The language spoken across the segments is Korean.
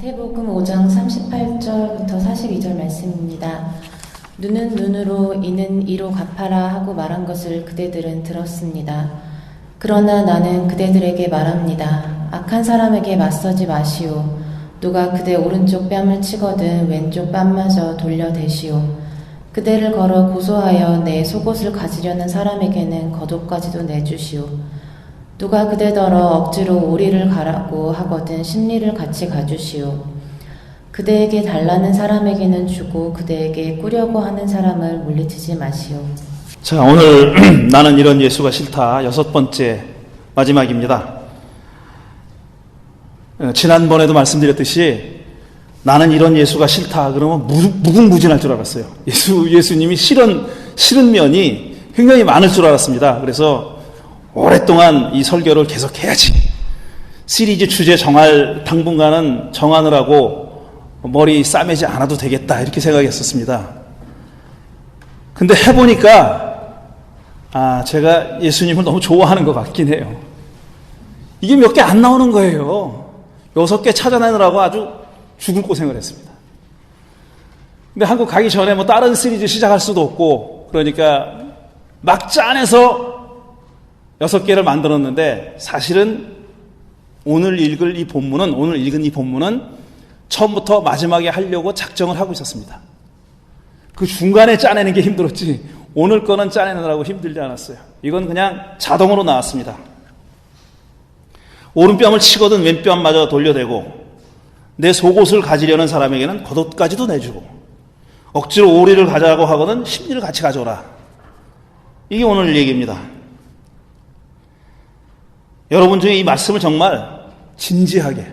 마태복음 5장 38절부터 42절 말씀입니다. 눈은 눈으로 이는 이로 갚아라 하고 말한 것을 그대들은 들었습니다. 그러나 나는 그대들에게 말합니다. 악한 사람에게 맞서지 마시오. 누가 그대 오른쪽 뺨을 치거든 왼쪽 뺨마저 돌려대시오. 그대를 걸어 고소하여 내 속옷을 가지려는 사람에게는 겉옷까지도 내주시오. 누가 그대더러 억지로 오리를 가라고 하거든 심리를 같이 가주시오. 그대에게 달라는 사람에게는 주고 그대에게 꾸려고 하는 사람을 물리치지 마시오. 자, 오늘 나는 이런 예수가 싫다 6번째 마지막입니다. 지난번에도 말씀드렸듯이 나는 이런 예수가 싫다 그러면 무궁무진할 줄 알았어요. 예수님이 싫은 면이 굉장히 많을 줄 알았습니다. 그래서 오랫동안 이 설교를 계속해야지. 시리즈 주제 당분간은 정하느라고 머리 싸매지 않아도 되겠다 이렇게 생각했었습니다. 근데 해보니까 제가 예수님을 너무 좋아하는 것 같긴 해요. 이게 몇 개 안 나오는 거예요. 6개 찾아내느라고 아주 죽을 고생을 했습니다. 근데 한국 가기 전에 다른 시리즈 시작할 수도 없고 그러니까 막 짜내서 6개를 만들었는데 사실은 오늘 읽은 이 본문은 처음부터 마지막에 하려고 작정을 하고 있었습니다. 그 중간에 짜내는 게 힘들었지 오늘 거는 짜내느라고 힘들지 않았어요. 이건 그냥 자동으로 나왔습니다. 오른뺨을 치거든 왼뺨마저 돌려대고 내 속옷을 가지려는 사람에게는 겉옷까지도 내주고 억지로 오리를 가자고 하거든 심리를 같이 가져오라. 이게 오늘 얘기입니다. 여러분 중에 이 말씀을 정말 진지하게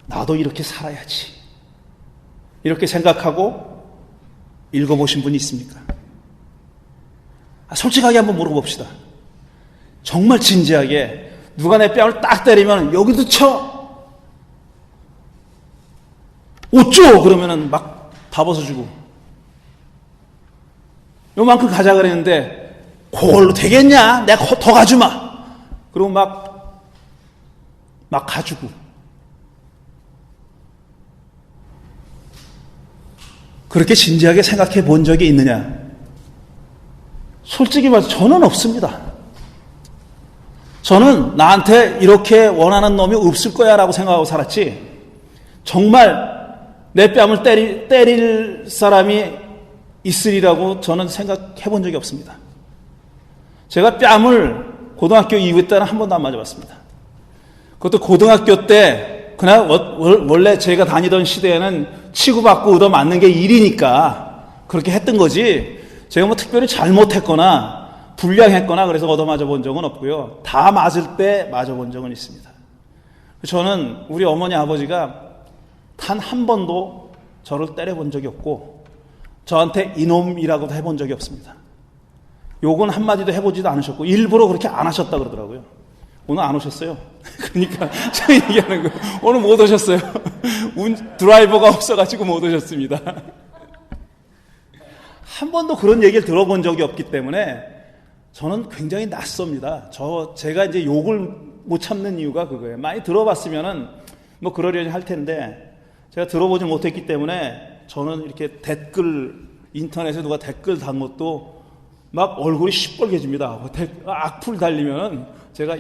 나도 이렇게 살아야지 이렇게 생각하고 읽어보신 분이 있습니까? 솔직하게 한번 물어봅시다. 정말 진지하게 누가 내 뺨을 딱 때리면 여기도 쳐 옷 줘 그러면은 막 다 벗어주고 요만큼 가자 그랬는데 그걸로 되겠냐? 내가 더 가주마. 그리고 막 가지고 그렇게 진지하게 생각해 본 적이 있느냐? 솔직히 말해서 저는 없습니다. 저는 나한테 이렇게 원하는 놈이 없을 거야 라고 생각하고 살았지 정말 내 뺨을 때릴 사람이 있으리라고 저는 생각해 본 적이 없습니다. 제가 뺨을 고등학교 이후 때는 한 번도 안 맞아봤습니다. 그것도 고등학교 때 그냥 원래 제가 다니던 시대에는 치고받고 얻어맞는 게 일이니까 그렇게 했던 거지 제가 특별히 잘못했거나 불량했거나 그래서 얻어맞아 본 적은 없고요. 다 맞을 때 맞아본 적은 있습니다. 저는 우리 어머니 아버지가 단 한 번도 저를 때려본 적이 없고 저한테 이놈이라고도 해본 적이 없습니다. 욕은 한마디도 해보지도 않으셨고 일부러 그렇게 안 하셨다 그러더라고요. 오늘 안 오셨어요. 그러니까 제가 얘기하는 거예요. 오늘 못 오셨어요. 드라이버가 없어가지고 못 오셨습니다. 한 번도 그런 얘기를 들어본 적이 없기 때문에 저는 굉장히 낯섭니다. 제가 이제 욕을 못 참는 이유가 그거예요. 많이 들어봤으면은 그러려니 할 텐데 제가 들어보지 못했기 때문에 저는 이렇게 인터넷에 누가 댓글 단 것도 막 얼굴이 시뻘개집니다. 악플 달리면 제가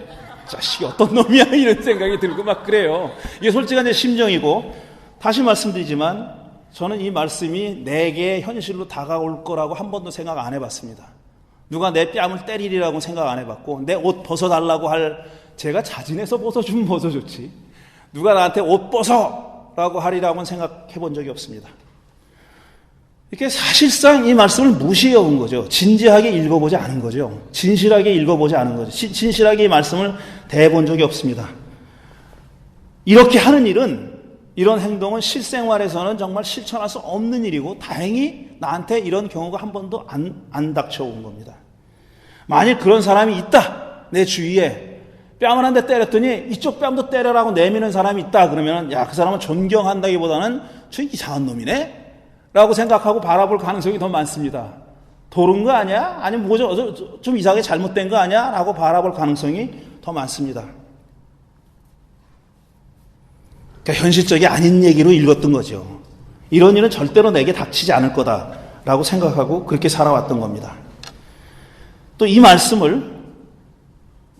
자식이 어떤 놈이야 이런 생각이 들고 막 그래요. 이게 솔직한 제 심정이고 다시 말씀드리지만 저는 이 말씀이 내게 현실로 다가올 거라고 한 번도 생각 안 해봤습니다. 누가 내 뺨을 때리리라고 생각 안 해봤고 내 옷 벗어달라고 제가 자진해서 벗어주면 벗어줬지 누가 나한테 옷 벗어라고 하리라고는 생각해 본 적이 없습니다. 이렇게 사실상 이 말씀을 무시해 온 거죠. 진지하게 읽어보지 않은 거죠. 진실하게 읽어보지 않은 거죠. 진실하게 이 말씀을 대해본 적이 없습니다. 이렇게 하는 일은 이런 행동은 실생활에서는 정말 실천할 수 없는 일이고 다행히 나한테 이런 경우가 한 번도 안 닥쳐온 겁니다. 만일 그런 사람이 있다 내 주위에 뺨을 한 대 때렸더니 이쪽 뺨도 때려라고 내미는 사람이 있다 그러면 그 사람은 존경한다기보다는 저 이상한 놈이네 라고 생각하고 바라볼 가능성이 더 많습니다. 도른 거 아니야? 아니면 좀 이상하게 잘못된 거 아니야? 라고 바라볼 가능성이 더 많습니다. 그러니까 현실적이 아닌 얘기로 읽었던 거죠. 이런 일은 절대로 내게 닥치지 않을 거다라고 생각하고 그렇게 살아왔던 겁니다. 또 이 말씀을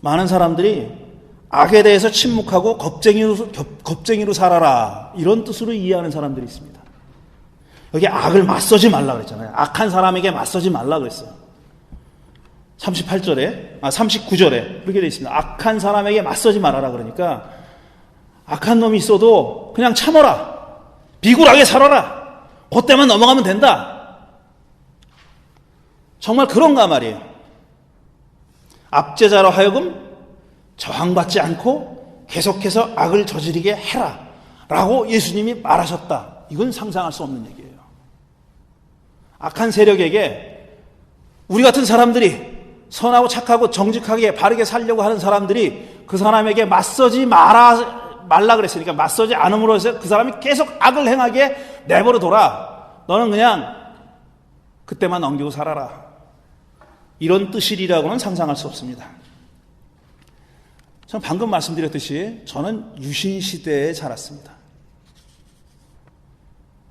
많은 사람들이 악에 대해서 침묵하고 겁쟁이로 살아라 이런 뜻으로 이해하는 사람들이 있습니다. 여기 악을 맞서지 말라 그랬잖아요. 악한 사람에게 맞서지 말라 그랬어요. 39절에 그렇게 되어 있습니다. 악한 사람에게 맞서지 말아라 그러니까 악한 놈이 있어도 그냥 참아라. 비굴하게 살아라. 그때만 넘어가면 된다. 정말 그런가 말이에요. 압제자로 하여금 저항받지 않고 계속해서 악을 저지르게 해라 라고 예수님이 말하셨다. 이건 상상할 수 없는 얘기예요. 악한 세력에게 우리 같은 사람들이 선하고 착하고 정직하게 바르게 살려고 하는 사람들이 그 사람에게 맞서지 말라 그랬으니까 맞서지 않음으로 해서 그 사람이 계속 악을 행하게 내버려 둬라. 너는 그냥 그때만 넘기고 살아라. 이런 뜻이라고는 상상할 수 없습니다. 저는 방금 말씀드렸듯이 저는 유신시대에 자랐습니다.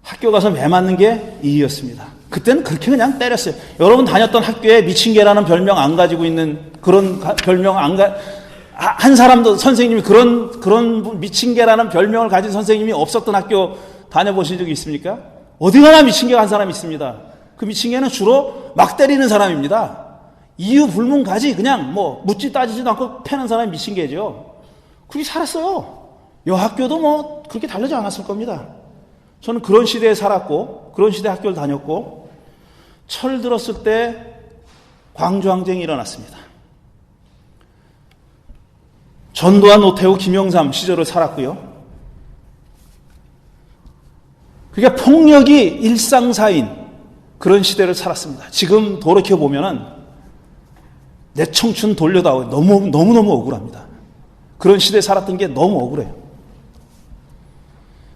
학교 가서 매 맞는 게 이였습니다. 그때는 그렇게 그냥 때렸어요. 여러분 다녔던 학교에 미친 개라는 별명 안 가지고 있는 그런 별명 한 사람도 선생님이 그런 미친 개라는 별명을 가진 선생님이 없었던 학교 다녀보신 적이 있습니까? 어디 가나 미친 개가 한 사람이 있습니다. 그 미친 개는 주로 막 때리는 사람입니다. 이유 불문가지 그냥 묻지 따지지도 않고 패는 사람이 미친 개죠. 그렇게 살았어요. 이 학교도 그렇게 다르지 않았을 겁니다. 저는 그런 시대에 살았고 그런 시대 학교를 다녔고 철 들었을 때 광주항쟁이 일어났습니다. 전두환, 노태우, 김영삼 시절을 살았고요. 그러니까 폭력이 일상사인 그런 시대를 살았습니다. 지금 돌이켜보면은 내 청춘 돌려다오 너무너무 억울합니다. 그런 시대에 살았던 게 너무 억울해요.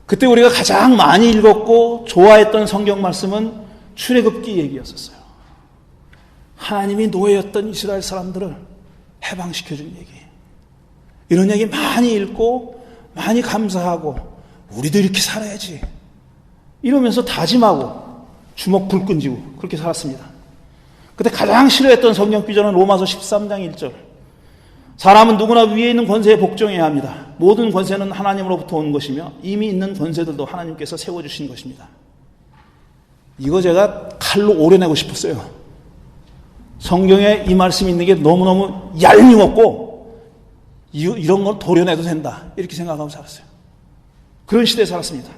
그때 우리가 가장 많이 읽었고 좋아했던 성경 말씀은 출애굽기 얘기였었어요. 하나님이 노예였던 이스라엘 사람들을 해방시켜준 얘기. 이런 얘기 많이 읽고 많이 감사하고 우리도 이렇게 살아야지 이러면서 다짐하고 주먹 불 끈지고 그렇게 살았습니다. 그때 가장 싫어했던 성경 구절은 로마서 13장 1절. 사람은 누구나 위에 있는 권세에 복종해야 합니다. 모든 권세는 하나님으로부터 온 것이며 이미 있는 권세들도 하나님께서 세워주신 것입니다. 이거 제가 칼로 오려내고 싶었어요. 성경에 이 말씀이 있는 게 너무너무 얄미웠고 이런 걸 도려내도 된다 이렇게 생각하고 살았어요. 그런 시대에 살았습니다.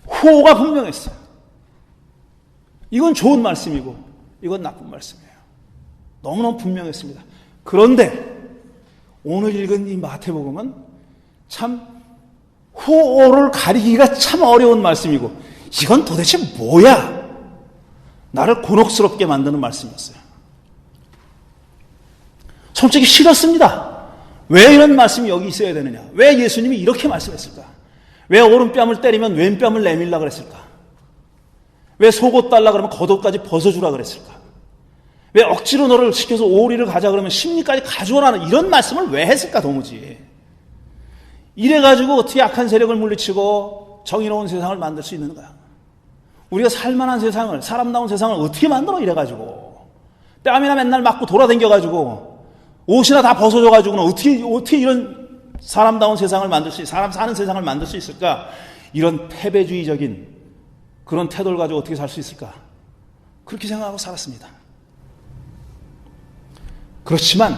호가 분명했어요. 이건 좋은 말씀이고 이건 나쁜 말씀이에요. 너무너무 분명했습니다. 그런데 오늘 읽은 이 마태복음은 참 호를 가리기가 참 어려운 말씀이고 이건 도대체 뭐야? 나를 곤혹스럽게 만드는 말씀이었어요. 솔직히 싫었습니다. 왜 이런 말씀이 여기 있어야 되느냐? 왜 예수님이 이렇게 말씀했을까? 왜 오른뺨을 때리면 왼뺨을 내밀라 그랬을까? 왜 속옷 달라 그러면 겉옷까지 벗어주라 그랬을까? 왜 억지로 너를 시켜서 오리를 가자 그러면 심리까지 가져오라는 이런 말씀을 왜 했을까 도무지. 이래가지고 어떻게 악한 세력을 물리치고 정의로운 세상을 만들 수 있는가? 우리가 살만한 세상을, 사람다운 세상을 어떻게 만들어 이래가지고. 뺨이나 맨날 맞고 돌아다녀가지고 옷이나 다 벗어줘가지고는 어떻게 이런 사람다운 세상을 만들 수, 사람 사는 세상을 만들 수 있을까? 이런 패배주의적인 그런 태도를 가지고 어떻게 살 수 있을까? 그렇게 생각하고 살았습니다. 그렇지만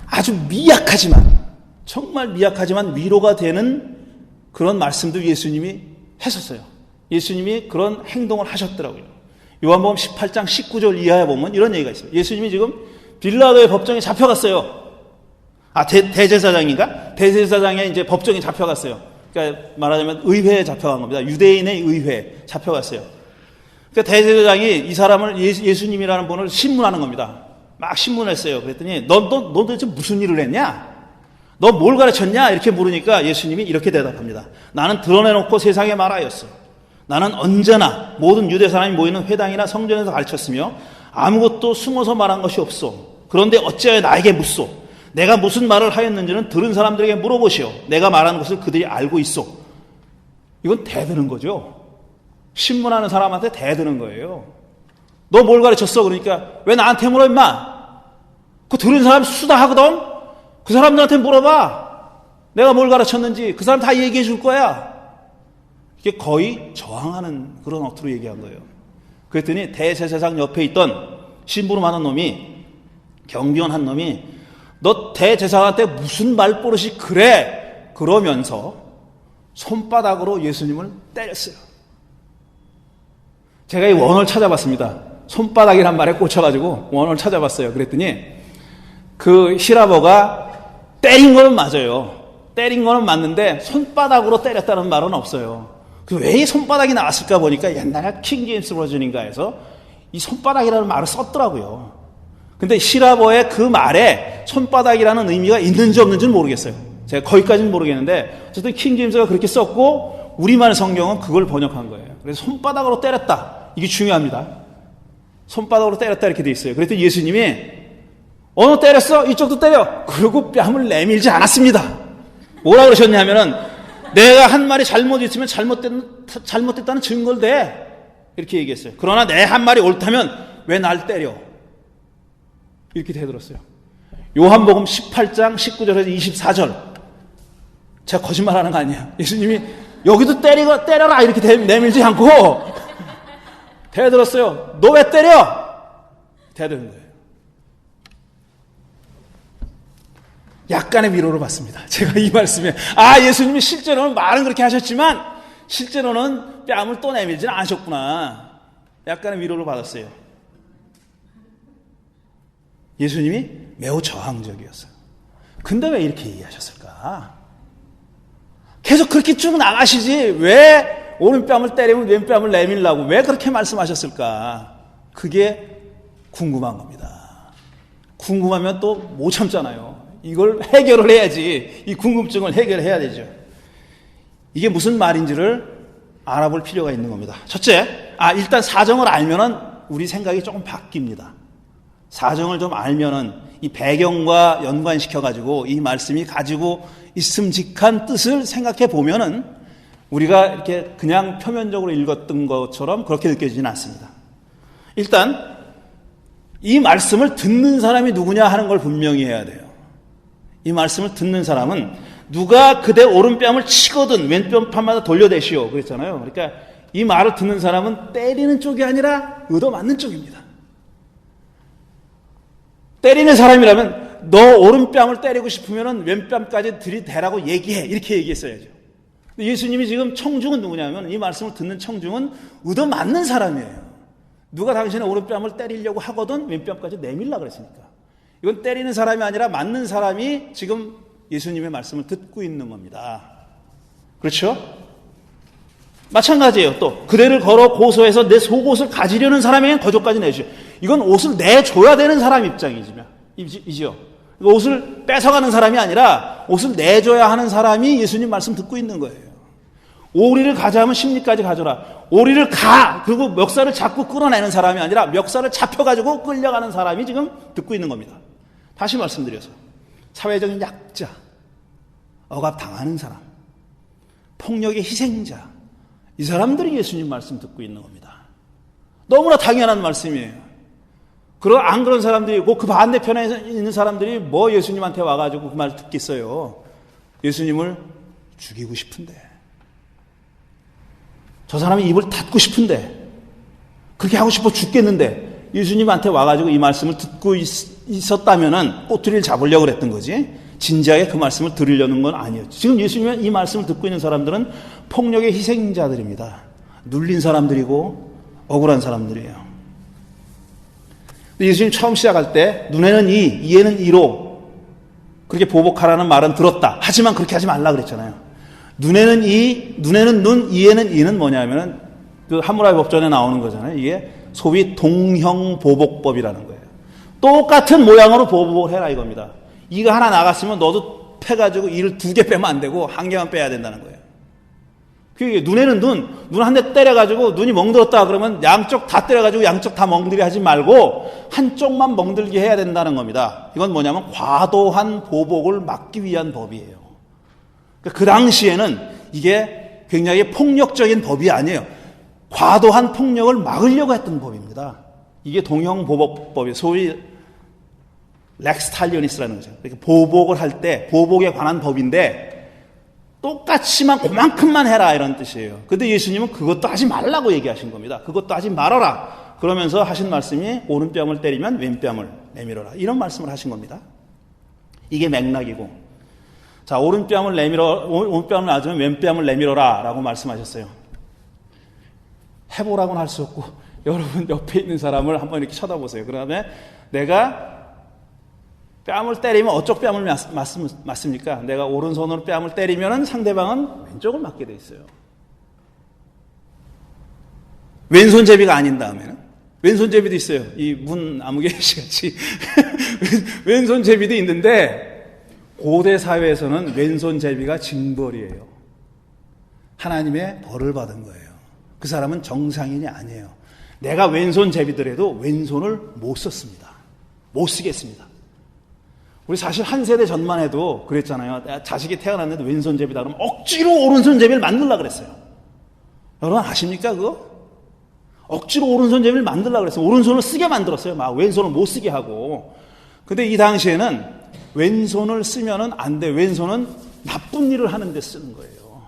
아주 미약하지만 정말 미약하지만 위로가 되는 그런 말씀도 예수님이 했었어요. 예수님이 그런 행동을 하셨더라고요. 요한복음 18장 19절 이하에 보면 이런 얘기가 있어요. 예수님이 지금 빌라도의 법정에 잡혀갔어요. 대제사장인가? 대제사장에 이제 법정에 잡혀갔어요. 그러니까 말하자면 의회에 잡혀간 겁니다. 유대인의 의회에 잡혀갔어요. 그러니까 대제사장이 이 사람을 예수님이라는 분을 신문하는 겁니다. 막 신문했어요. 그랬더니 너 도대체 무슨 일을 했냐? 너 뭘 가르쳤냐? 이렇게 물으니까 예수님이 이렇게 대답합니다. 나는 드러내놓고 세상에 말하였어. 나는 언제나 모든 유대 사람이 모이는 회당이나 성전에서 가르쳤으며 아무것도 숨어서 말한 것이 없어. 그런데 어찌하여 나에게 묻소? 내가 무슨 말을 하였는지는 들은 사람들에게 물어보시오. 내가 말하는 것을 그들이 알고 있어. 이건 대드는 거죠. 신문하는 사람한테 대드는 거예요. 너 뭘 가르쳤어? 그러니까 왜 나한테 물어 임마? 그 들은 사람 수다하거든? 그 사람들한테 물어봐. 내가 뭘 가르쳤는지 그 사람 다 얘기해 줄 거야. 이게 거의 저항하는 그런 어투로 얘기한 거예요. 그랬더니 대제사장 옆에 있던 심부름하는 놈이, 경비원 한 놈이 너 대제사장한테 무슨 말버릇이 그래? 그러면서 손바닥으로 예수님을 때렸어요. 제가 이 원어를 찾아봤습니다. 손바닥이란 말에 꽂혀가지고 원어를 찾아봤어요. 그랬더니 그 히라버가 때린 거는 맞아요. 때린 거는 맞는데 손바닥으로 때렸다는 말은 없어요. 왜 이 손바닥이 나왔을까 보니까 옛날에 킹 제임스 버전인가 해서 이 손바닥이라는 말을 썼더라고요. 근데 히라버의 그 말에 손바닥이라는 의미가 있는지 없는지는 모르겠어요. 제가 거기까지는 모르겠는데 어쨌든 킹 제임스가 그렇게 썼고 우리말 성경은 그걸 번역한 거예요. 그래서 손바닥으로 때렸다. 이게 중요합니다. 손바닥으로 때렸다 이렇게 돼 있어요. 그랬더니 예수님이 너 때렸어? 이쪽도 때려. 그리고 뺨을 내밀지 않았습니다. 뭐라 그러셨냐면은 내가 한 말이 잘못 있으면 잘못됐다는 증거를 대. 이렇게 얘기했어요. 그러나 내 한 말이 옳다면 왜 날 때려? 이렇게 대들었어요. 요한복음 18장 19절에서 24절. 제가 거짓말하는 거 아니에요. 예수님이 여기도 때려라 이렇게 내밀지 않고 대들었어요. 너 왜 때려? 대드는 거예요. 약간의 위로를 받습니다. 제가 이 말씀에 예수님이 실제로는 말은 그렇게 하셨지만 실제로는 뺨을 또 내밀지는 않으셨구나. 약간의 위로를 받았어요. 예수님이 매우 저항적이었어요. 근데 왜 이렇게 얘기하셨을까? 계속 그렇게 쭉 나가시지 왜 오른뺨을 때리면 왼뺨을 내밀라고 왜 그렇게 말씀하셨을까? 그게 궁금한 겁니다. 궁금하면 또 못 참잖아요. 이걸 해결을 해야지. 이 궁금증을 해결해야 되죠. 이게 무슨 말인지를 알아볼 필요가 있는 겁니다. 첫째, 일단 사정을 알면은 우리 생각이 조금 바뀝니다. 사정을 좀 알면은 이 배경과 연관시켜가지고 이 말씀이 가지고 있음직한 뜻을 생각해 보면은 우리가 이렇게 그냥 표면적으로 읽었던 것처럼 그렇게 느껴지진 않습니다. 일단 이 말씀을 듣는 사람이 누구냐 하는 걸 분명히 해야 돼요. 이 말씀을 듣는 사람은 누가 그대 오른뺨을 치거든 왼편마다 돌려대시오 그랬잖아요. 그러니까 이 말을 듣는 사람은 때리는 쪽이 아니라 얻어맞는 쪽입니다. 때리는 사람이라면 너 오른뺨을 때리고 싶으면 왼뺨까지 들이대라고 얘기해 이렇게 얘기했어야죠. 예수님이 지금 청중은 누구냐면 이 말씀을 듣는 청중은 얻어맞는 사람이에요. 누가 당신의 오른뺨을 때리려고 하거든 왼뺨까지 내밀라 그랬으니까. 이건 때리는 사람이 아니라 맞는 사람이 지금 예수님의 말씀을 듣고 있는 겁니다. 그렇죠? 마찬가지예요. 또 그대를 걸어 고소해서 내 속옷을 가지려는 사람에겐 거저까지 내주시오. 이건 옷을 내줘야 되는 사람 입장이지요. 옷을 뺏어가는 사람이 아니라 옷을 내줘야 하는 사람이 예수님 말씀 듣고 있는 거예요. 오리를 가자면 십리까지 가져라. 오리를 가! 그리고 멱살을 잡고 끌어내는 사람이 아니라 멱살을 잡혀가지고 끌려가는 사람이 지금 듣고 있는 겁니다. 다시 말씀드려서 사회적인 약자, 억압당하는 사람, 폭력의 희생자, 이 사람들이 예수님 말씀 듣고 있는 겁니다. 너무나 당연한 말씀이에요. 그리고 안 그런 사람들이 있고 그 반대편에 있는 사람들이 뭐 예수님한테 와가지고 그 말 듣겠어요. 예수님을 죽이고 싶은데, 저 사람이 입을 닫고 싶은데, 그렇게 하고 싶어 죽겠는데 예수님한테 와가지고 이 말씀을 듣고 있었다면은 꼬투리를 잡으려고 그랬던 거지. 진지하게 그 말씀을 들으려는 건 아니었죠. 지금 예수님의 이 말씀을 듣고 있는 사람들은 폭력의 희생자들입니다. 눌린 사람들이고 억울한 사람들이에요. 예수님 처음 시작할 때 눈에는 이, 이에는 이로 그렇게 보복하라는 말은 들었다. 하지만 그렇게 하지 말라 그랬잖아요. 눈에는 이, 눈에는 눈, 이에는 이는 뭐냐면은 그 하무라비 법전에 나오는 거잖아요. 이게 소위 동형보복법이라는 거예요. 똑같은 모양으로 보복을 해라 이겁니다. 이가 하나 나갔으면 너도 패가지고 이를 2개 빼면 안 되고 1개만 빼야 된다는 거예요. 그게 눈에는 눈 한 대 때려가지고 눈이 멍들었다 그러면 양쪽 다 때려가지고 양쪽 다 멍들게 하지 말고 한쪽만 멍들게 해야 된다는 겁니다. 이건 뭐냐면 과도한 보복을 막기 위한 법이에요. 그 당시에는 이게 굉장히 폭력적인 법이 아니에요. 과도한 폭력을 막으려고 했던 법입니다. 이게 동형보복법이에요. 소위 렉스 탈리오니스라는 거죠. 그러니까 보복을 할 때 보복에 관한 법인데 똑같이만 그만큼만 해라 이런 뜻이에요. 근데 예수님은 그것도 하지 말라고 얘기하신 겁니다. 그것도 하지 말아라. 그러면서 하신 말씀이 오른뺨을 때리면 왼뺨을 내밀어라. 이런 말씀을 하신 겁니다. 이게 맥락이고, 자, 오른뺨을 놔주면 왼뺨을 내밀어라 라고 말씀하셨어요. 해보라고는 할 수 없고 여러분 옆에 있는 사람을 한번 이렇게 쳐다보세요. 그 다음에 내가 뺨을 때리면 어쪽 뺨을 맞습니까? 내가 오른손으로 뺨을 때리면 상대방은 왼쪽을 맞게 돼 있어요. 왼손잡이가 아닌 다음에는 왼손잡이도 있어요. 이 문 아무개시같이 왼손잡이도 있는데 고대 사회에서는 왼손잡이가 징벌이에요. 하나님의 벌을 받은 거예요. 그 사람은 정상인이 아니에요. 내가 왼손잡이더라도 왼손을 못 썼습니다. 못 쓰겠습니다. 우리 사실 한 세대 전만 해도 그랬잖아요. 자식이 태어났는데 왼손잡이다 그러면 억지로 오른손잡이를 만들려고 그랬어요. 여러분 아십니까 그거? 억지로 오른손잡이를 만들려고 그랬어요. 오른손을 쓰게 만들었어요. 막 왼손을 못 쓰게 하고. 근데 이 당시에는 왼손을 쓰면은 안 돼. 왼손은 나쁜 일을 하는 데 쓰는 거예요.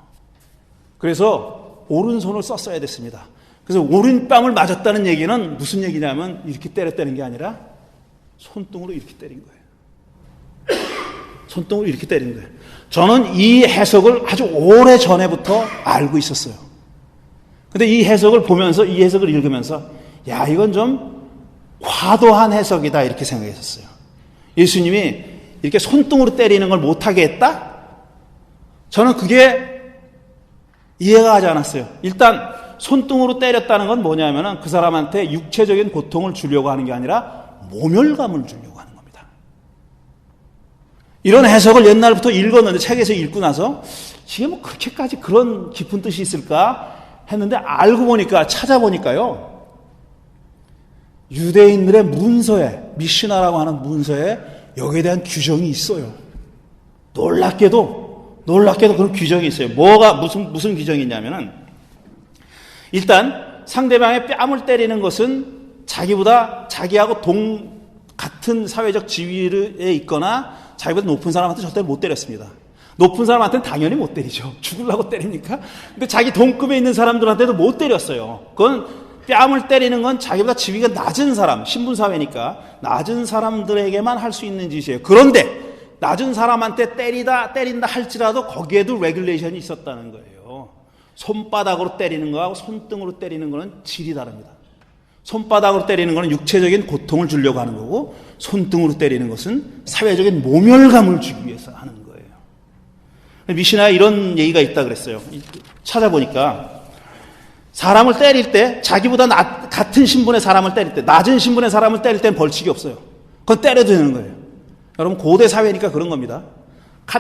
그래서 오른손을 썼어야 됐습니다. 그래서 오른뺨을 맞았다는 얘기는 무슨 얘기냐면 이렇게 때렸다는 게 아니라 손등으로 이렇게 때린 거예요. 손등으로 이렇게 때린 거예요. 저는 이 해석을 아주 오래 전에부터 알고 있었어요. 근데 이 해석을 보면서, 이 해석을 읽으면서, 야, 이건 좀 과도한 해석이다, 이렇게 생각했었어요. 예수님이 이렇게 손등으로 때리는 걸 못하게 했다? 저는 그게 이해가 가지 않았어요. 일단, 손등으로 때렸다는 건 뭐냐면은 그 사람한테 육체적인 고통을 주려고 하는 게 아니라 모멸감을 주려고 하는 겁니다. 이런 해석을 옛날부터 읽었는데 책에서 읽고 나서 이게 뭐 그렇게까지 그런 깊은 뜻이 있을까 했는데 알고 보니까 찾아보니까요. 유대인들의 문서에 미시나라고 하는 문서에 여기에 대한 규정이 있어요. 놀랍게도 그런 규정이 있어요. 무슨 규정이 있냐면은 일단 상대방의 뺨을 때리는 것은 자기하고 같은 사회적 지위에 있거나 자기보다 높은 사람한테 절대 못 때렸습니다. 높은 사람한테는 당연히 못 때리죠. 죽으려고 때립니까? 근데 자기 동급에 있는 사람들한테도 못 때렸어요. 그건 뺨을 때리는 건 자기보다 지위가 낮은 사람, 신분사회니까 낮은 사람들에게만 할 수 있는 짓이에요. 그런데 낮은 사람한테 때린다 할지라도 거기에도 레귤레이션이 있었다는 거예요. 손바닥으로 때리는 거하고 손등으로 때리는 거는 질이 다릅니다. 손바닥으로 때리는 거는 육체적인 고통을 주려고 하는 거고 손등으로 때리는 것은 사회적인 모멸감을 주기 위해서 하는 거예요. 미시나에 이런 얘기가 있다 그랬어요. 찾아보니까 사람을 때릴 때 자기보다 같은 신분의 사람을 때릴 때 낮은 신분의 사람을 때릴 때는 벌칙이 없어요. 그건 때려도 되는 거예요. 여러분 고대 사회니까 그런 겁니다.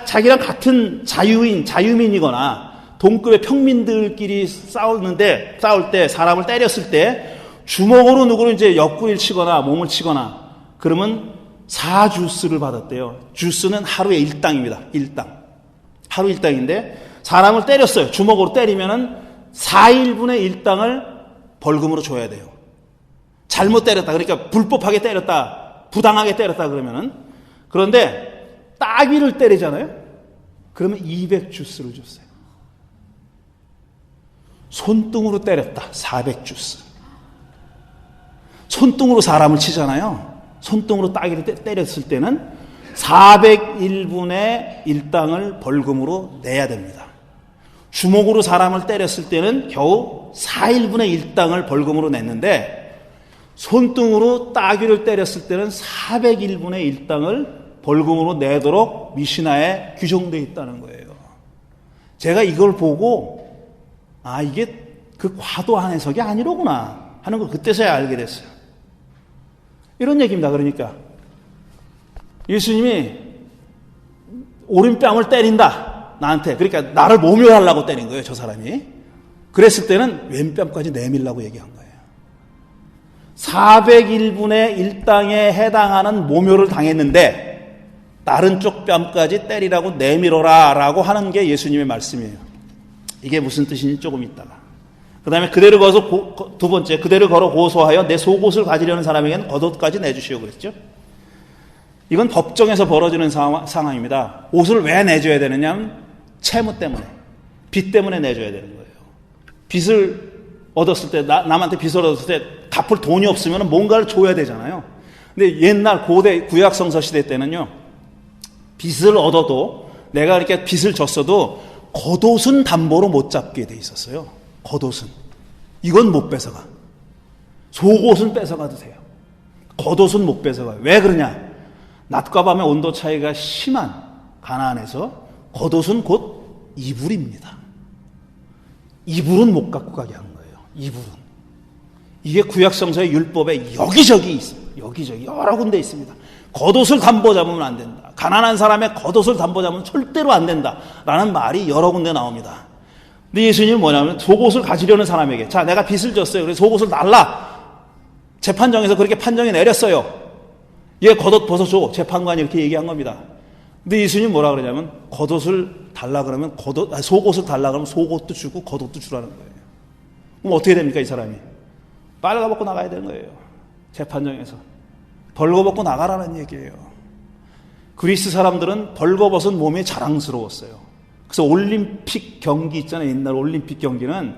자기랑 같은 자유민이거나 동급의 평민들끼리 싸울 때 사람을 때렸을 때 주먹으로 누구를 이제 옆구리를 치거나 몸을 치거나 그러면 4주스를 받았대요. 주스는 하루에 1당입니다. 1당. 하루 1당인데 사람을 때렸어요. 주먹으로 때리면은 4일분의 1당을 벌금으로 줘야 돼요. 잘못 때렸다. 그러니까 불법하게 때렸다. 부당하게 때렸다 그러면은. 그런데 따귀를 때리잖아요. 그러면 200주스를 줬어요. 손등으로 때렸다. 400주스. 손등으로 사람을 치잖아요. 손등으로 따귀를 때렸을 때는 401분의 1당을 벌금으로 내야 됩니다. 주먹으로 사람을 때렸을 때는 겨우 4일분의 1당을 벌금으로 냈는데 손등으로 따귀를 때렸을 때는 401분의 1당을 벌금으로 내도록 미시나에 규정되어 있다는 거예요. 제가 이걸 보고 이게 그 과도한 해석이 아니로구나 하는 걸 그때서야 알게 됐어요. 이런 얘기입니다. 그러니까 예수님이 오른뺨을 때린다 나한테. 그러니까 나를 모멸하려고 때린 거예요. 저 사람이. 그랬을 때는 왼뺨까지 내밀라고 얘기한 거예요. 401분의 1당에 해당하는 모멸을 당했는데 다른 쪽 뺨까지 때리라고 내밀어라 라고 하는 게 예수님의 말씀이에요. 이게 무슨 뜻인지 조금 있다가. 그 다음에 그대를 걸어서 두 번째, 그대를 걸어 고소하여 내 속옷을 가지려는 사람에게는 겉옷까지 내주시오 그랬죠. 이건 법정에서 벌어지는 상황입니다. 옷을 왜 내줘야 되느냐면 채무 때문에, 빚 때문에 내줘야 되는 거예요. 빚을 얻었을 때, 남한테 빚을 얻었을 때 갚을 돈이 없으면 뭔가를 줘야 되잖아요. 근데 옛날 고대 구약성서 시대 때는요, 빚을 얻어도 내가 이렇게 빚을 졌어도 겉옷은 담보로 못 잡게 돼 있었어요. 겉옷은. 이건 못 뺏어가. 속옷은 뺏어가도 돼요. 겉옷은 못 뺏어가요. 왜 그러냐? 낮과 밤의 온도 차이가 심한 가나안에서 겉옷은 곧 이불입니다. 이불은 못 갖고 가게 한 거예요. 이불은. 이게 구약성서의 율법에 여기저기 있어요. 여기저기 여러 군데 있습니다. 겉옷을 담보 잡으면 안 된다. 가난한 사람의 겉옷을 담보 잡으면 절대로 안 된다. 라는 말이 여러 군데 나옵니다. 근데 예수님은 뭐냐면 속옷을 가지려는 사람에게, 자, 내가 빚을 졌어요. 그래서 속옷을 달라. 재판정에서 그렇게 판정이 내렸어요. 얘 겉옷 벗어줘. 재판관이 이렇게 얘기한 겁니다. 근데 예수님이 뭐라 그러냐면 겉옷을 달라 그러면 속옷을 달라 그러면 속옷도 주고 겉옷도 주라는 거예요. 그럼 어떻게 됩니까, 이 사람이? 빨가벗고 나가야 되는 거예요. 재판정에서. 벌거벗고 나가라는 얘기예요. 그리스 사람들은 벌거벗은 몸이 자랑스러웠어요. 그래서 올림픽 경기 있잖아요. 옛날 올림픽 경기는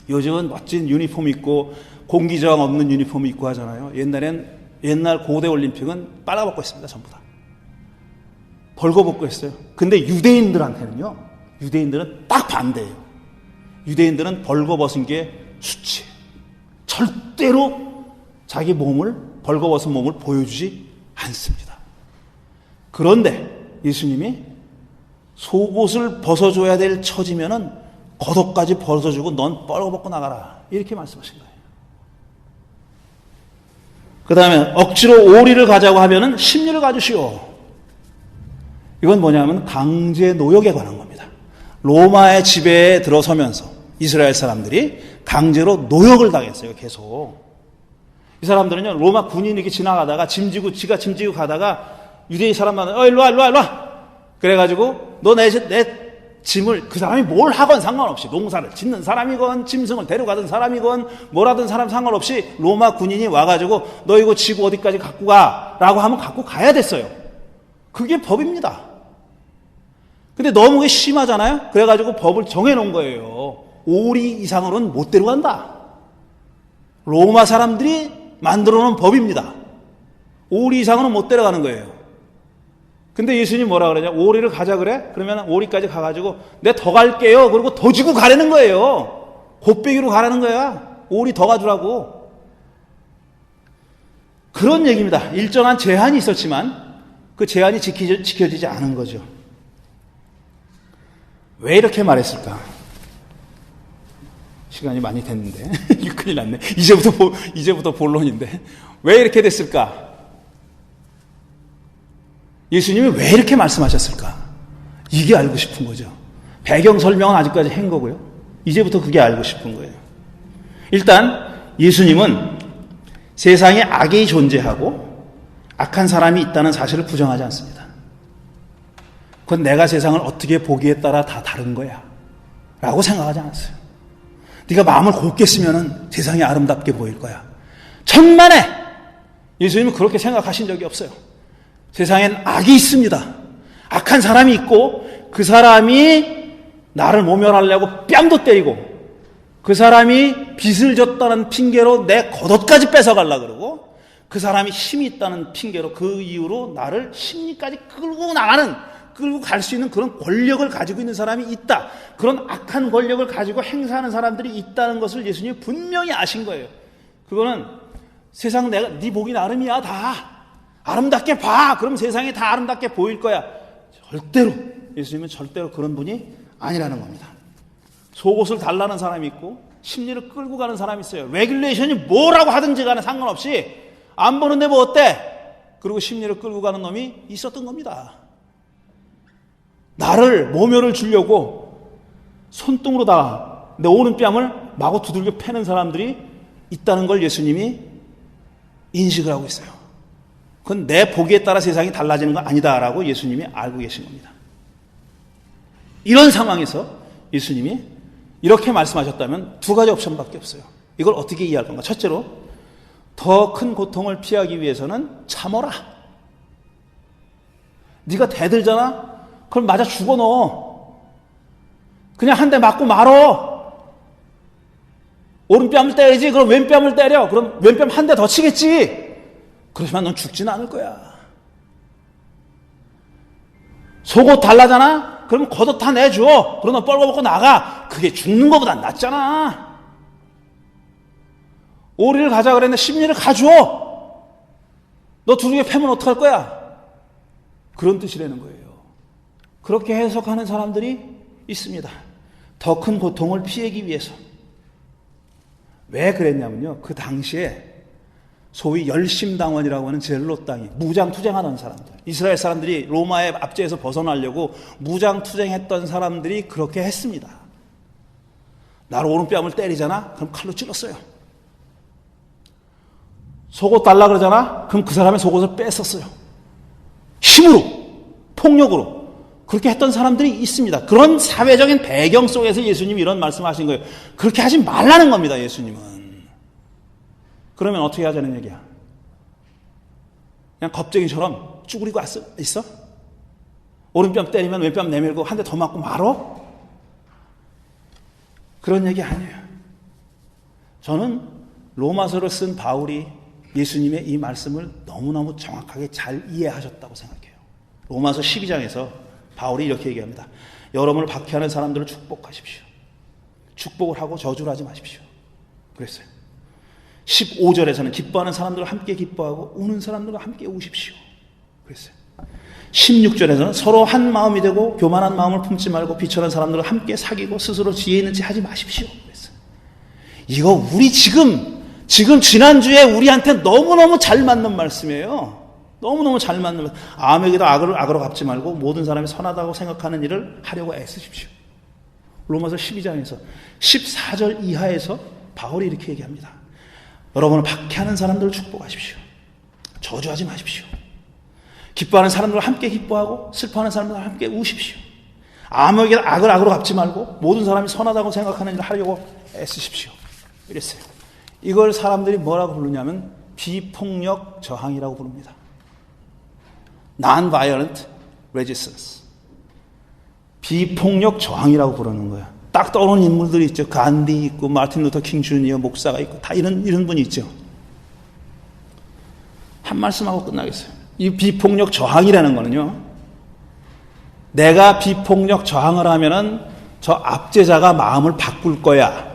요즘은 멋진 유니폼 입고 공기저항 없는 유니폼 입고 하잖아요. 옛날 고대 올림픽은 빨아벗고 했습니다. 전부 다. 벌거벗고 했어요. 근데 유대인들한테는요. 유대인들은 딱 반대예요. 유대인들은 벌거벗은 게 수치. 절대로 자기 몸을, 벌거벗은 몸을 보여주지 않습니다. 그런데 예수님이 속옷을 벗어줘야 될 처지면은 겉옷까지 벗어주고 넌 벌거벗고 나가라. 이렇게 말씀하신 거예요. 그 다음에 억지로 오리를 가자고 하면은 십리를 가주시오. 이건 뭐냐면 강제 노역에 관한 겁니다. 로마의 지배에 들어서면서 이스라엘 사람들이 강제로 노역을 당했어요. 계속. 이 사람들은요, 로마 군인이 이렇게 지나가다가 지가 짐지고 가다가 유대인 사람만은 일로와. 그래가지고 너 내 짐을, 그 사람이 뭘 하건 상관없이, 농사를 짓는 사람이건 짐승을 데려가던 사람이건 뭐라든 사람 상관없이 로마 군인이 와가지고 너 이거 지고 어디까지 갖고 가 라고 하면 갖고 가야 됐어요. 그게 법입니다. 근데 너무 그게 심하잖아요. 그래가지고 법을 정해놓은 거예요. 오리 이상으로는 못 데려간다. 로마 사람들이 만들어놓은 법입니다. 오리 이상으로는 못 데려가는 거예요. 근데 예수님 뭐라 그러냐? 오리를 가자 그래? 그러면 오리까지 가가지고 내 더 갈게요. 그리고 더 주고 가라는 거예요. 곱빼기로 가라는 거야. 오리 더 가주라고. 그런 얘기입니다. 일정한 제한이 있었지만 그 제한이 지켜지지 않은 거죠. 왜 이렇게 말했을까? 시간이 많이 됐는데 큰일 났네. 이제부터 본론인데 왜 이렇게 됐을까? 예수님이 왜 이렇게 말씀하셨을까? 이게 알고 싶은 거죠. 배경 설명은 아직까지 한 거고요. 이제부터 그게 알고 싶은 거예요. 일단 예수님은 세상에 악이 존재하고 악한 사람이 있다는 사실을 부정하지 않습니다. 그건 내가 세상을 어떻게 보기에 따라 다 다른 거야 라고 생각하지 않았어요. 네가 마음을 곱게 쓰면 세상이 아름답게 보일 거야. 천만에 예수님은 그렇게 생각하신 적이 없어요. 세상엔 악이 있습니다. 악한 사람이 있고 그 사람이 나를 모멸하려고 뺨도 때리고 그 사람이 빚을 졌다는 핑계로 내 겉옷까지 뺏어가려고 그러고 그 사람이 힘이 있다는 핑계로 그 이유로 나를 심리까지 끌고 갈 수 있는 그런 권력을 가지고 있는 사람이 있다. 그런 악한 권력을 가지고 행사하는 사람들이 있다는 것을 예수님이 분명히 아신 거예요. 그거는 세상 네 보기 나름이야. 다 아름답게 봐. 그럼 세상이 다 아름답게 보일 거야. 예수님은 절대로 그런 분이 아니라는 겁니다. 속옷을 달라는 사람이 있고 심리를 끌고 가는 사람이 있어요. 레귤레이션이 뭐라고 하든지 간에 상관없이 안 보는데 뭐 어때? 그리고 심리를 끌고 가는 놈이 있었던 겁니다. 나를 모멸을 주려고 손등으로 다 내 오른뺨을 마구 두들겨 패는 사람들이 있다는 걸 예수님이 인식을 하고 있어요. 그건 내 보기에 따라 세상이 달라지는 건 아니다라고 예수님이 알고 계신 겁니다. 이런 상황에서 예수님이 이렇게 말씀하셨다면 두 가지 옵션밖에 없어요. 이걸 어떻게 이해할 건가? 첫째로, 더 큰 고통을 피하기 위해서는 참어라. 네가 대들잖아? 그럼 맞아 죽어 너. 그냥 한 대 맞고 말어. 오른뺨을 때리지? 그럼 왼뺨을 때려. 그럼 왼뺨 한 대 더 치겠지? 그러지만 넌 죽지는 않을 거야. 속옷 달라잖아? 그럼 겉옷 다 내줘. 그럼 너 뻘거벗고 나가. 그게 죽는 것보단 낫잖아. 오리를 가자 그랬는데 십리를 가줘. 너 두들겨 패면 어떡할 거야? 그런 뜻이라는 거예요. 그렇게 해석하는 사람들이 있습니다. 더 큰 고통을 피하기 위해서. 왜 그랬냐면요, 그 당시에 소위 열심당원이라고 하는 젤로 땅이 무장투쟁하던 사람들, 이스라엘 사람들이 로마의 압제에서 벗어나려고 무장투쟁했던 사람들이 그렇게 했습니다. 나를 오른뺨을 때리잖아? 그럼 칼로 찔렀어요. 속옷 달라 그러잖아? 그럼 그 사람의 속옷을 뺐었어요. 힘으로, 폭력으로. 그렇게 했던 사람들이 있습니다. 그런 사회적인 배경 속에서 예수님이 이런 말씀하신 거예요. 그렇게 하지 말라는 겁니다, 예수님은. 그러면 어떻게 하자는 얘기야? 그냥 겁쟁이처럼 쭈그리고 있어? 오른뺨 때리면 왼뺨 내밀고 한 대 더 맞고 말어? 그런 얘기 아니에요. 저는 로마서를 쓴 바울이 예수님의 이 말씀을 너무너무 정확하게 잘 이해하셨다고 생각해요. 로마서 12장에서 바울이 이렇게 얘기합니다. 여러분을 박해하는 사람들을 축복하십시오. 축복을 하고 저주를 하지 마십시오. 그랬어요. 15절에서는 기뻐하는 사람들과 함께 기뻐하고 우는 사람들과 함께 우십시오. 그랬어요. 16절에서는 서로 한 마음이 되고 교만한 마음을 품지 말고 비천한 사람들과 함께 사귀고 스스로 지혜 있는 체 하지 마십시오. 그랬어요. 이거 우리 지금 지난주에 우리한테 너무너무 잘 맞는 말씀이에요. 너무너무 잘 맞는 말씀. 아무에게도 악으로 갚지 말고 모든 사람이 선하다고 생각하는 일을 하려고 애쓰십시오. 로마서 12장에서 14절 이하에서 바울이 이렇게 얘기합니다. 여러분을 박해하는 사람들을 축복하십시오. 저주하지 마십시오. 기뻐하는 사람들과 함께 기뻐하고 슬퍼하는 사람들과 함께 우십시오. 아무에게도 악으로 갚지 말고 모든 사람이 선하다고 생각하는 일을 하려고 애쓰십시오. 이랬어요. 이걸 사람들이 뭐라고 부르냐면 비폭력 저항이라고 부릅니다. Non-violent resistance. 비폭력 저항이라고 부르는 거야. 딱 떠오르는 인물들이 있죠. 간디 있고 마틴 루터 킹 주니어 목사가 있고 다 이런 분이 있죠. 한 말씀하고 끝나겠어요. 이 비폭력 저항이라는 거는요, 내가 비폭력 저항을 하면은 저 압제자가 마음을 바꿀 거야.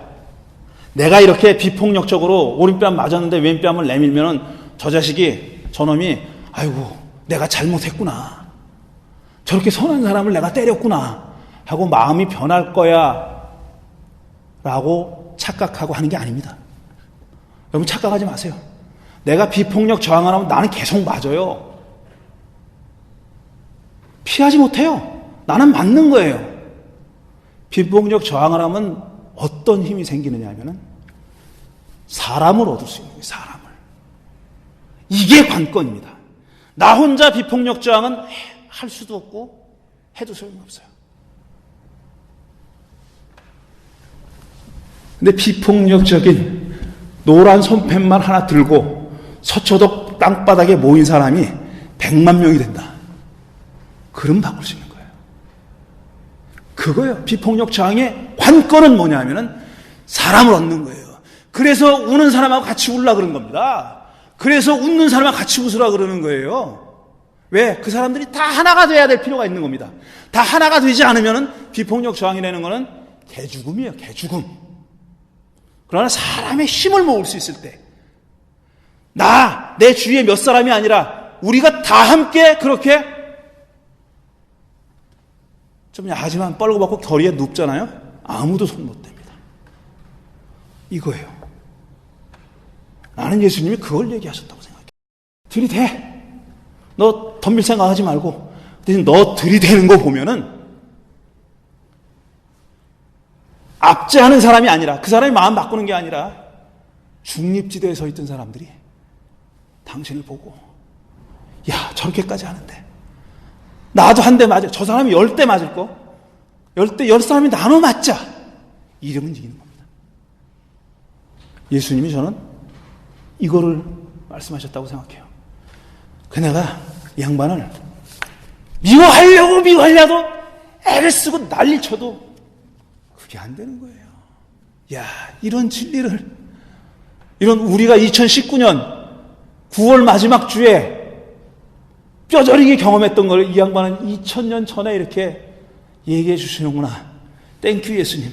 내가 이렇게 비폭력적으로 오른뺨 맞았는데 왼뺨을 내밀면은 저놈이 아이고 내가 잘못했구나. 저렇게 선한 사람을 내가 때렸구나 하고 마음이 변할 거야 라고 착각하고 하는 게 아닙니다. 여러분 착각하지 마세요. 내가 비폭력 저항을 하면 나는 계속 맞아요. 피하지 못해요. 나는 맞는 거예요. 비폭력 저항을 하면 어떤 힘이 생기느냐 하면은 사람을 얻을 수 있는 거예요. 사람을. 이게 관건입니다. 나 혼자 비폭력 저항은 할 수도 없고 해도 소용이 없어요. 근데 비폭력적인 노란 손팻말 하나 들고 서초동 땅바닥에 모인 사람이 100만 명이 된다. 그럼 바꿀 수 있는 거예요. 그거예요. 비폭력 저항의 관건은 뭐냐 하면은 사람을 얻는 거예요. 그래서 우는 사람하고 같이 울라 그런 겁니다. 그래서 웃는 사람하고 같이 웃으라 그러는 거예요. 왜? 그 사람들이 다 하나가 돼야 될 필요가 있는 겁니다. 다 하나가 되지 않으면은 비폭력 저항이라는 거는 개죽음이에요. 개죽음. 그러나 사람의 힘을 모을 수 있을 때, 내 주위에 몇 사람이 아니라 우리가 다 함께 그렇게 좀 야하지만 뻘거벗고 거리에 눕잖아요. 아무도 손 못 댑니다. 이거예요. 나는 예수님이 그걸 얘기하셨다고 생각해. 들이대. 너 덤빌 생각하지 말고 대신 너 들이대는 거 보면은 압제하는 사람이 아니라, 그 사람이 마음 바꾸는 게 아니라 중립지대에 서 있던 사람들이 당신을 보고, 야, 저렇게까지 하는데 나도 한 대 맞아. 저 사람이 10대 맞을 거, 10사람이 나눠 맞자. 이러면 이기는 겁니다. 예수님이 저는 이거를 말씀하셨다고 생각해요. 그 내가 이 양반을 미워하려고 애를 쓰고 난리 쳐도 그게 안 되는 거예요. 야, 이런 진리를, 이런 우리가 2019년 9월 마지막 주에 뼈저리게 경험했던 걸 이 양반은 2000년 전에 이렇게 얘기해 주시는구나. 땡큐 예수님.